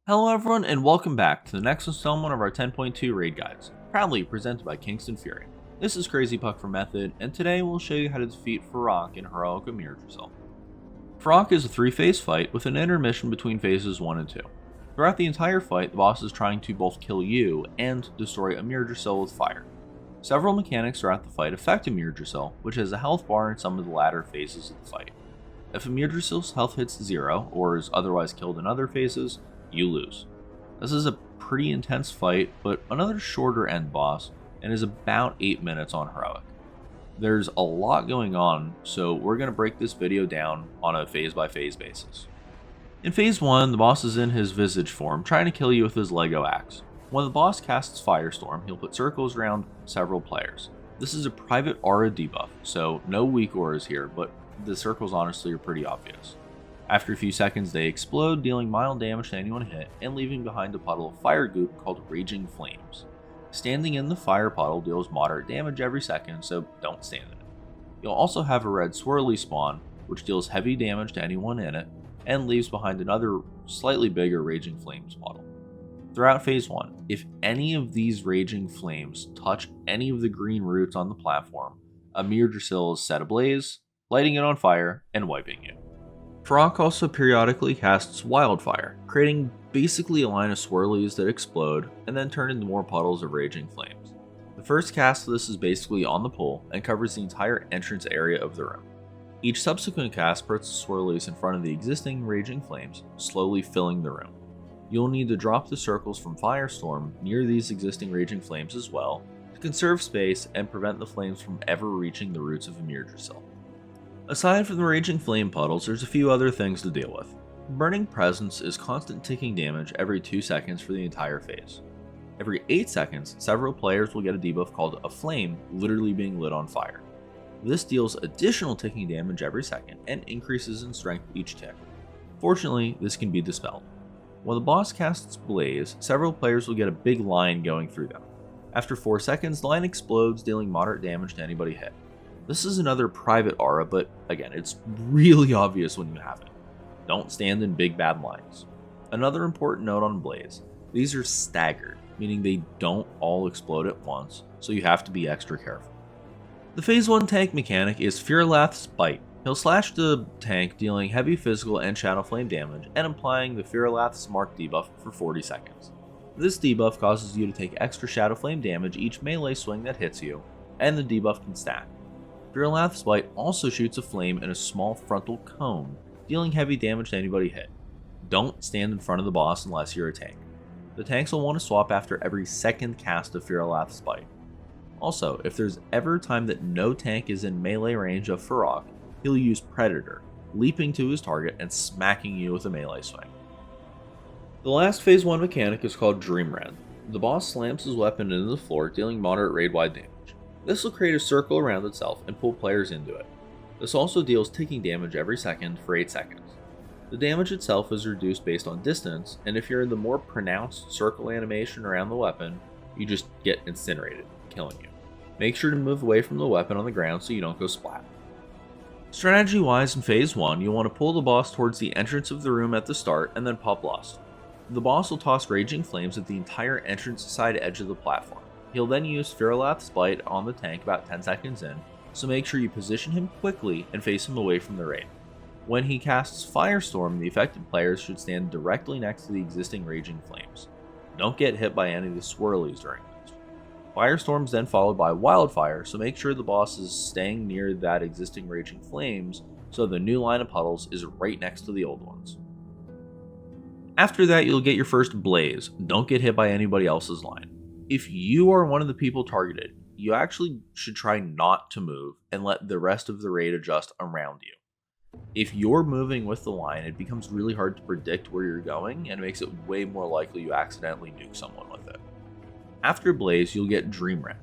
Hello everyone and welcome back to the next installment of our 10.2 raid guides, proudly presented by Kingston FURY. This is Crazy Puck from Method, and today we'll show you how to defeat Fyrakk in heroic Amirdrassil. Fyrakk is a 3-phase fight with an intermission between phases 1 and 2. Throughout the entire fight, the boss is trying to both kill you and destroy Amirdrassil with fire. Several mechanics throughout the fight affect Amirdrassil, which has a health bar in some of the latter phases of the fight. If Amirdrassil's health hits 0, or is otherwise killed in other phases, you lose. This is a pretty intense fight, but another shorter end boss, and is about 8 minutes on heroic. There's a lot going on, so we're going to break this video down on a phase by phase basis. In phase 1, the boss is in his visage form, trying to kill you with his Lego axe. When the boss casts Firestorm, he'll put circles around several players. This is a private aura debuff, so no weak auras here, but the circles honestly are pretty obvious. After a few seconds, they explode, dealing mild damage to anyone hit, and leaving behind a puddle of fire goop called Raging Flames. Standing in the fire puddle deals moderate damage every second, so don't stand in it. You'll also have a red swirly spawn, which deals heavy damage to anyone in it, and leaves behind another slightly bigger Raging Flames puddle. Throughout phase 1, if any of these Raging Flames touch any of the green roots on the platform, Amirdrassil is set ablaze, lighting it on fire, and wiping you. Fyrakk also periodically casts Wildfire, creating basically a line of swirlies that explode and then turn into more puddles of Raging Flames. The first cast of this is basically on the pole and covers the entire entrance area of the room. Each subsequent cast puts the swirlies in front of the existing Raging Flames, slowly filling the room. You'll need to drop the circles from Firestorm near these existing Raging Flames as well, to conserve space and prevent the flames from ever reaching the roots of Amirdrassil. Aside from the Raging Flame puddles, there's a few other things to deal with. Burning Presence is constant ticking damage every 2 seconds for the entire phase. Every 8 seconds, several players will get a debuff called a Flame, literally being lit on fire. This deals additional ticking damage every second and increases in strength each tick. Fortunately, this can be dispelled. When the boss casts Blaze, several players will get a big line going through them. After 4 seconds, the line explodes, dealing moderate damage to anybody hit. This is another private aura, but again, it's really obvious when you have it. Don't stand in big bad lines. Another important note on Blaze, these are staggered, meaning they don't all explode at once, so you have to be extra careful. The phase 1 tank mechanic is Fyrakk's Bite. He'll slash the tank, dealing heavy physical and shadow flame damage, and applying the Fyrakk's Mark debuff for 40 seconds. This debuff causes you to take extra shadow flame damage each melee swing that hits you, and the debuff can stack. Fyrakk's Bite also shoots a flame in a small frontal cone, dealing heavy damage to anybody hit. Don't stand in front of the boss unless you're a tank. The tanks will want to swap after every second cast of Fyrakk's Bite. Also, if there's ever a time that no tank is in melee range of Fyrakk, he'll use Predator, leaping to his target and smacking you with a melee swing. The last phase 1 mechanic is called Dream Rend. The boss slams his weapon into the floor, dealing moderate raid-wide damage. This will create a circle around itself and pull players into it. This also deals ticking damage every second for 8 seconds. The damage itself is reduced based on distance, and if you're in the more pronounced circle animation around the weapon, you just get incinerated, killing you. Make sure to move away from the weapon on the ground so you don't go splat. Strategy wise, in phase 1, you'll want to pull the boss towards the entrance of the room at the start and then pop Lust. The boss will toss Raging Flames at the entire entrance side edge of the platform. He'll then use Fyrakk's Bite on the tank about 10 seconds in, so make sure you position him quickly and face him away from the raid. When he casts Firestorm, the affected players should stand directly next to the existing Raging Flames. Don't get hit by any of the swirlies during this. Firestorm's then followed by Wildfire, so make sure the boss is staying near that existing Raging Flames so the new line of puddles is right next to the old ones. After that, you'll get your first Blaze. Don't get hit by anybody else's line. If you are one of the people targeted, you actually should try not to move and let the rest of the raid adjust around you. If you're moving with the line, it becomes really hard to predict where you're going and makes it way more likely you accidentally nuke someone with it. After Blaze, you'll get Dream Rend.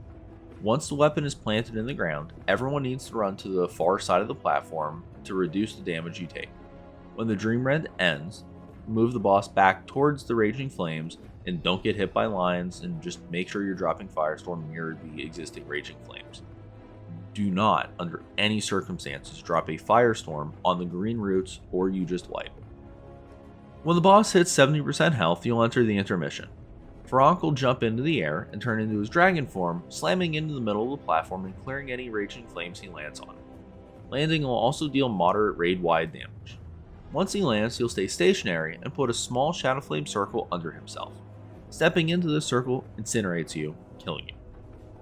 Once the weapon is planted in the ground, everyone needs to run to the far side of the platform to reduce the damage you take. When the Dream Rend ends, move the boss back towards the Raging Flames and don't get hit by lines, and just make sure you're dropping Firestorm near the existing Raging Flames. Do not, under any circumstances, drop a Firestorm on the green roots or you just wipe. When the boss hits 70% health, you'll enter the intermission. Fyrakk will jump into the air and turn into his dragon form, slamming into the middle of the platform and clearing any raging flames he lands on. Landing will also deal moderate raid-wide damage. Once he lands, he'll stay stationary and put a small shadow flame circle under himself. Stepping into this circle incinerates you, killing you.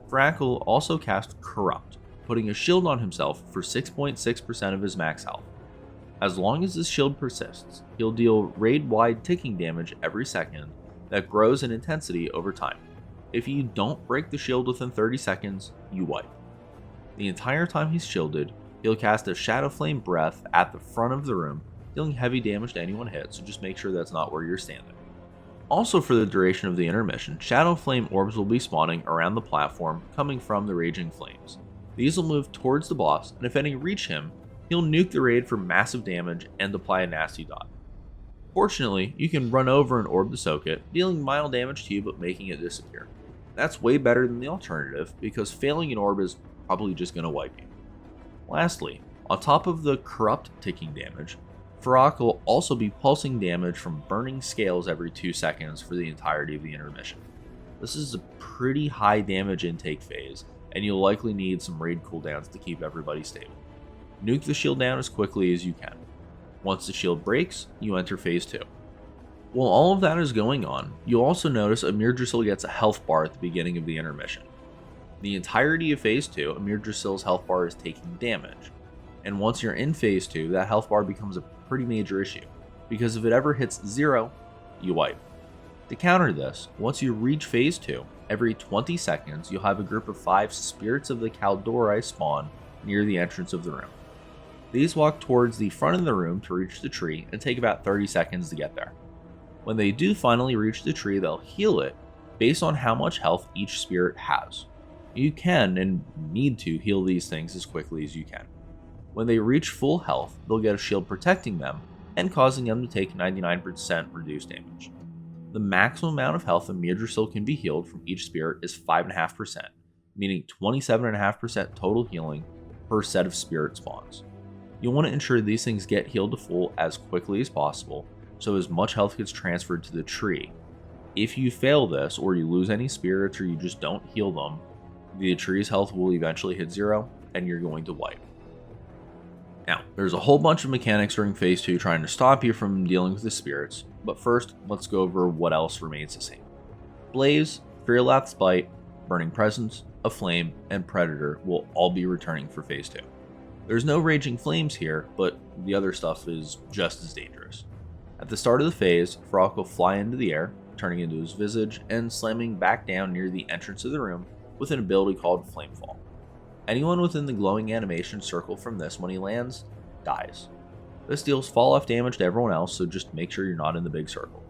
Fyrakk will also cast Corrupt, putting a shield on himself for 6.6% of his max health. As long as this shield persists, he'll deal raid-wide ticking damage every second that grows in intensity over time. If you don't break the shield within 30 seconds, you wipe. The entire time he's shielded, he'll cast a Shadow Flame Breath at the front of the room, dealing heavy damage to anyone hit, so just make sure that's not where you're standing. Also for the duration of the intermission, Shadow Flame Orbs will be spawning around the platform coming from the Raging Flames. These will move towards the boss, and if any reach him, he'll nuke the raid for massive damage and apply a nasty dot. Fortunately, you can run over an orb to soak it, dealing mild damage to you but making it disappear. That's way better than the alternative, because failing an orb is probably just going to wipe you. Lastly, on top of the corrupt ticking damage, Fyrakk will also be pulsing damage from burning scales every 2 seconds for the entirety of the intermission. This is a pretty high damage intake phase, and you'll likely need some raid cooldowns to keep everybody stable. Nuke the shield down as quickly as you can. Once the shield breaks, you enter phase 2. While all of that is going on, you'll also notice Amirdrassil gets a health bar at the beginning of the intermission. The entirety of phase 2, Amirdrassil's health bar is taking damage, and once you're in phase 2, that health bar becomes a pretty major issue, because if it ever hits 0, you wipe. To counter this, once you reach phase 2, every 20 seconds you'll have a group of 5 Spirits of the Kaldorei spawn near the entrance of the room. These walk towards the front of the room to reach the tree and take about 30 seconds to get there. When they do finally reach the tree, they'll heal it based on how much health each spirit has. You can and need to heal these things as quickly as you can. When they reach full health, they'll get a shield protecting them and causing them to take 99% reduced damage. The maximum amount of health Amirdrassil can be healed from each spirit is 5.5%, meaning 27.5% total healing per set of spirit spawns. You'll want to ensure these things get healed to full as quickly as possible, so as much health gets transferred to the tree. If you fail this, or you lose any spirits, or you just don't heal them, the tree's health will eventually hit 0, and you're going to wipe. Now, there's a whole bunch of mechanics during phase 2 trying to stop you from dealing with the spirits, but first, let's go over what else remains the same. Blaze, Fyrak's Bite, Burning Presence, Aflame, and Predator will all be returning for phase 2. There's no Raging Flames here, but the other stuff is just as dangerous. At the start of the phase, Fyrakk will fly into the air, turning into his visage, and slamming back down near the entrance of the room with an ability called Flamefall. Anyone within the glowing animation circle from this when he lands, dies. This deals fall-off damage to everyone else, so just make sure you're not in the big circle.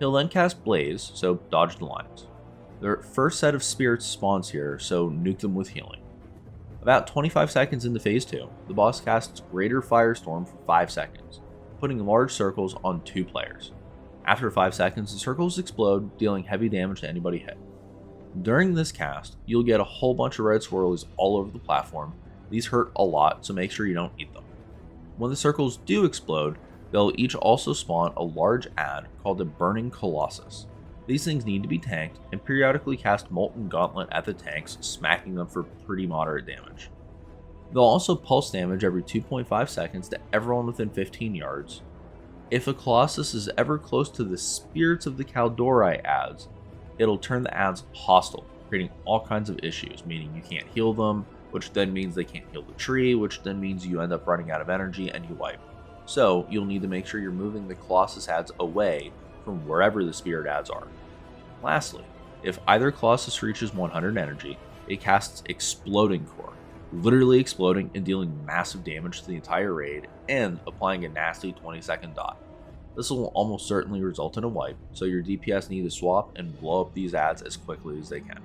He'll then cast Blaze, so dodge the lines. The first set of spirits spawns here, so nuke them with healing. About 25 seconds into phase 2, the boss casts Greater Firestorm for 5 seconds, putting large circles on 2 players. After 5 seconds, the circles explode, dealing heavy damage to anybody hit. During this cast, you'll get a whole bunch of red swirlies all over the platform. These hurt a lot, so make sure you don't eat them. When the circles do explode, they'll each also spawn a large ad called a Burning Colossus. These things need to be tanked, and periodically cast Molten Gauntlet at the tanks, smacking them for pretty moderate damage. They'll also pulse damage every 2.5 seconds to everyone within 15 yards. If a Colossus is ever close to the Spirits of the Kaldorei ads, it'll turn the ads hostile, creating all kinds of issues, meaning you can't heal them, which then means they can't heal the tree, which then means you end up running out of energy and you wipe. So you'll need to make sure you're moving the Colossus ads away from wherever the spirit ads are. Lastly, if either Colossus reaches 100 energy, it casts Exploding Core, literally exploding and dealing massive damage to the entire raid and applying a nasty 20-second dot. This will almost certainly result in a wipe, so your DPS need to swap and blow up these ads as quickly as they can.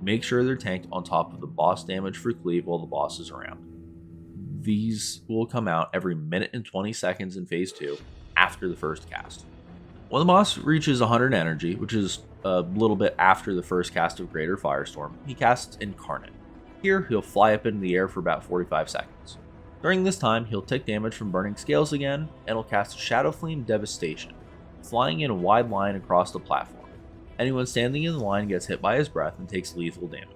Make sure they're tanked on top of the boss damage for cleave while the boss is around. These will come out every minute and 20 seconds in phase 2 after the first cast. When the boss reaches 100 energy, which is a little bit after the first cast of Greater Firestorm, he casts Incarnate. Here, he'll fly up into the air for about 45 seconds. During this time, he'll take damage from burning scales again, and he'll cast Shadow Flame Devastation, flying in a wide line across the platform. Anyone standing in the line gets hit by his breath and takes lethal damage.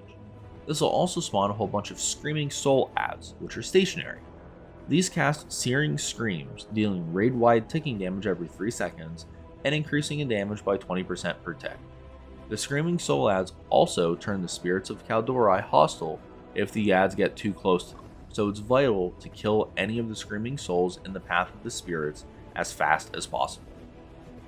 This will also spawn a whole bunch of Screaming Soul adds, which are stationary. These cast searing screams, dealing raid-wide ticking damage every 3 seconds, and increasing in damage by 20% per tick. The Screaming Soul adds also turn the spirits of Kaldorei hostile if the adds get too close to them, so it's vital to kill any of the Screaming Souls in the path of the spirits as fast as possible.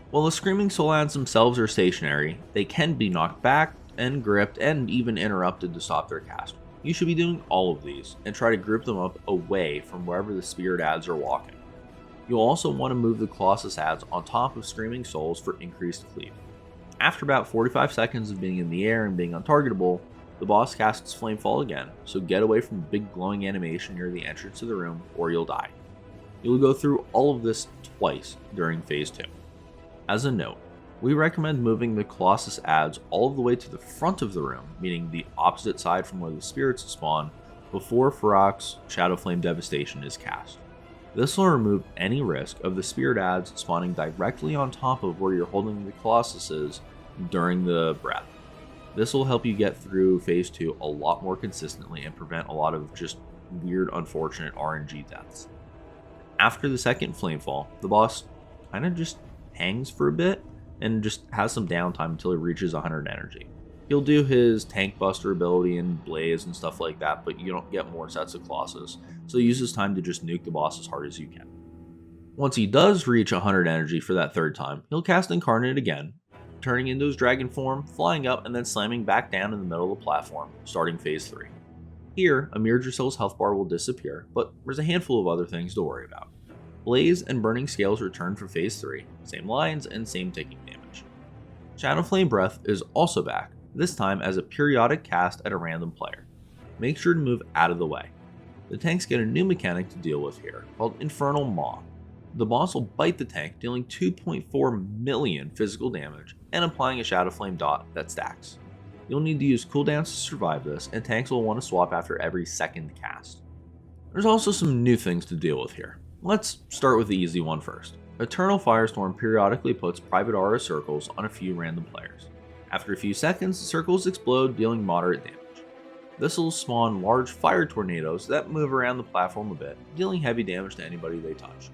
While the Screaming Soul adds themselves are stationary, they can be knocked back and gripped and even interrupted to stop their cast. You should be doing all of these and try to group them up away from wherever the spirit adds are walking. You'll also want to move the Colossus adds on top of Screaming Souls for increased cleave. After about 45 seconds of being in the air and being untargetable, the boss casts Flamefall again, so get away from the big glowing animation near the entrance to the room or you'll die. You'll go through all of this twice during Phase 2. As a note, we recommend moving the Colossus adds all the way to the front of the room, meaning the opposite side from where the spirits spawn, before Fyrakk's Shadow Flame Devastation is cast. This will remove any risk of the spirit adds spawning directly on top of where you're holding the Colossuses during the breath. This will help you get through Phase 2 a lot more consistently and prevent a lot of just weird, unfortunate RNG deaths. After the second Flamefall, the boss kind of just hangs for a bit and just has some downtime until he reaches 100 energy. He'll do his tank buster ability and blaze and stuff like that, but you don't get more sets of Colossus, so use his time to just nuke the boss as hard as you can. Once he does reach 100 energy for that third time, he'll cast Incarnate again, turning into his dragon form, flying up and then slamming back down in the middle of the platform, starting Phase 3. Here, Amirdrassil's health bar will disappear, but there's a handful of other things to worry about. Blaze and Burning Scales return for Phase 3, same lines and same ticking damage. Shadow Flame Breath is also back, this time as a periodic cast at a random player. Make sure to move out of the way. The tanks get a new mechanic to deal with here, called Infernal Maw. The boss will bite the tank, dealing 2.4 million physical damage and applying a Shadow Flame dot that stacks. You'll need to use cooldowns to survive this, and tanks will want to swap after every second cast. There's also some new things to deal with here. Let's start with the easy one first. Eternal Firestorm periodically puts private aura circles on a few random players. After a few seconds, the circles explode, dealing moderate damage. This will spawn large fire tornadoes that move around the platform a bit, dealing heavy damage to anybody they touch.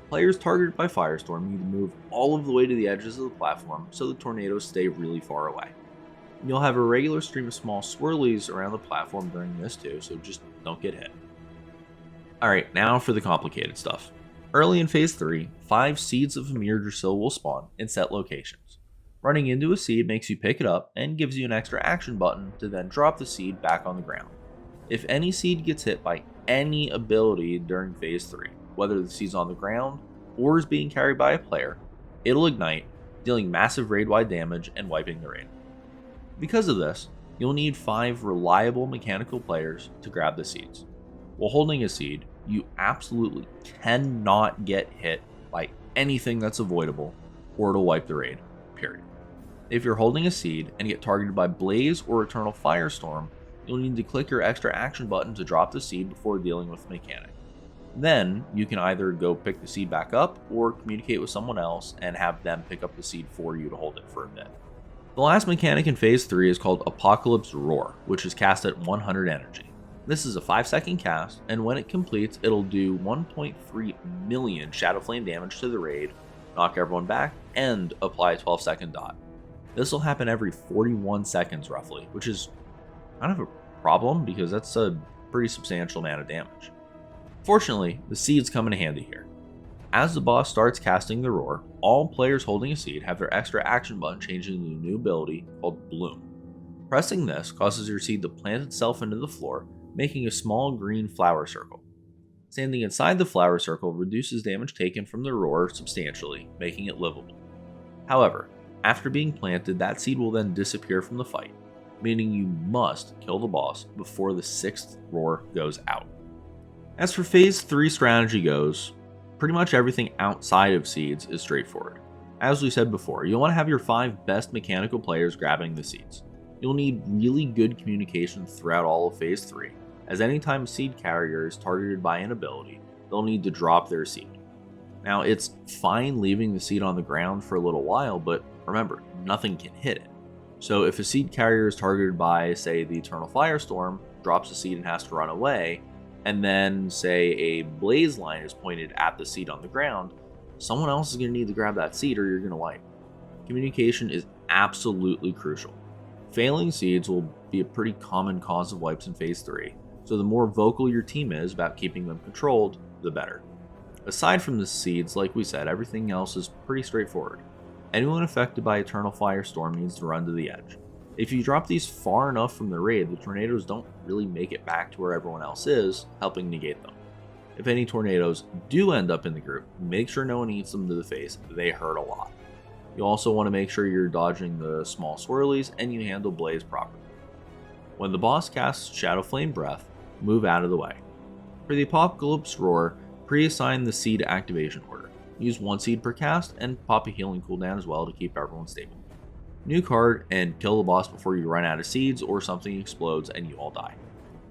Players targeted by Firestorm need to move all of the way to the edges of the platform so the tornadoes stay really far away. You'll have a regular stream of small swirlies around the platform during this too, so just don't get hit. Alright, now for the complicated stuff. Early in Phase 3, 5 seeds of Amirdrassil will spawn in set locations. Running into a seed makes you pick it up and gives you an extra action button to then drop the seed back on the ground. If any seed gets hit by any ability during Phase 3, whether the seed's on the ground or is being carried by a player, it'll ignite, dealing massive raid-wide damage and wiping the raid. Because of this, you'll need 5 reliable mechanical players to grab the seeds. While holding a seed, you absolutely cannot get hit by anything that's avoidable or it'll wipe the raid, period. If you're holding a seed and get targeted by Blaze or Eternal Firestorm, you'll need to click your extra action button to drop the seed before dealing with the mechanic. Then, you can either go pick the seed back up or communicate with someone else and have them pick up the seed for you to hold it for a bit. The last mechanic in Phase 3 is called Apocalypse Roar, which is cast at 100 energy. This is a 5-second cast, and when it completes, it'll do 1.3 million Shadow Flame damage to the raid, knock everyone back, and apply a 12-second dot. This will happen every 41 seconds roughly, which is kind of a problem because that's a pretty substantial amount of damage. Fortunately, the seeds come in handy here. As the boss starts casting the roar, all players holding a seed have their extra action button changed into a new ability called Bloom. Pressing this causes your seed to plant itself into the floor, making a small green flower circle. Standing inside the flower circle reduces damage taken from the roar substantially, making it livable. However, after being planted, that seed will then disappear from the fight, meaning you must kill the boss before the 6th roar goes out. As for Phase 3 strategy goes, pretty much everything outside of seeds is straightforward. As we said before, you'll want to have your 5 best mechanical players grabbing the seeds. You'll need really good communication throughout all of Phase 3, as anytime a seed carrier is targeted by an ability, they'll need to drop their seed. Now, it's fine leaving the seed on the ground for a little while, but remember, nothing can hit it. So if a seed carrier is targeted by, say, the Eternal Firestorm, drops the seed and has to run away, and then, say, a blaze line is pointed at the seed on the ground, someone else is going to need to grab that seed or you're going to wipe. Communication is absolutely crucial. Failing seeds will be a pretty common cause of wipes in Phase 3, so the more vocal your team is about keeping them controlled, the better. Aside from the seeds, like we said, everything else is pretty straightforward. Anyone affected by Eternal Firestorm needs to run to the edge. If you drop these far enough from the raid, the tornadoes don't really make it back to where everyone else is, helping negate them. If any tornadoes do end up in the group, make sure no one eats them to the face, they hurt a lot. You also want to make sure you're dodging the small swirlies and you handle Blaze properly. When the boss casts Shadow Flame Breath, move out of the way. For the Apocalypse Roar, pre-assign the seed activation order. Use 1 seed per cast and pop a healing cooldown as well to keep everyone stable. New card and kill the boss before you run out of seeds or something explodes and you all die.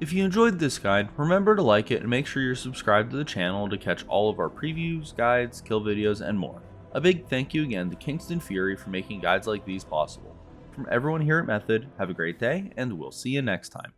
If you enjoyed this guide, remember to like it and make sure you're subscribed to the channel to catch all of our previews, guides, kill videos, and more. A big thank you again to Kingston FURY for making guides like these possible. From everyone here at Method, have a great day and we'll see you next time.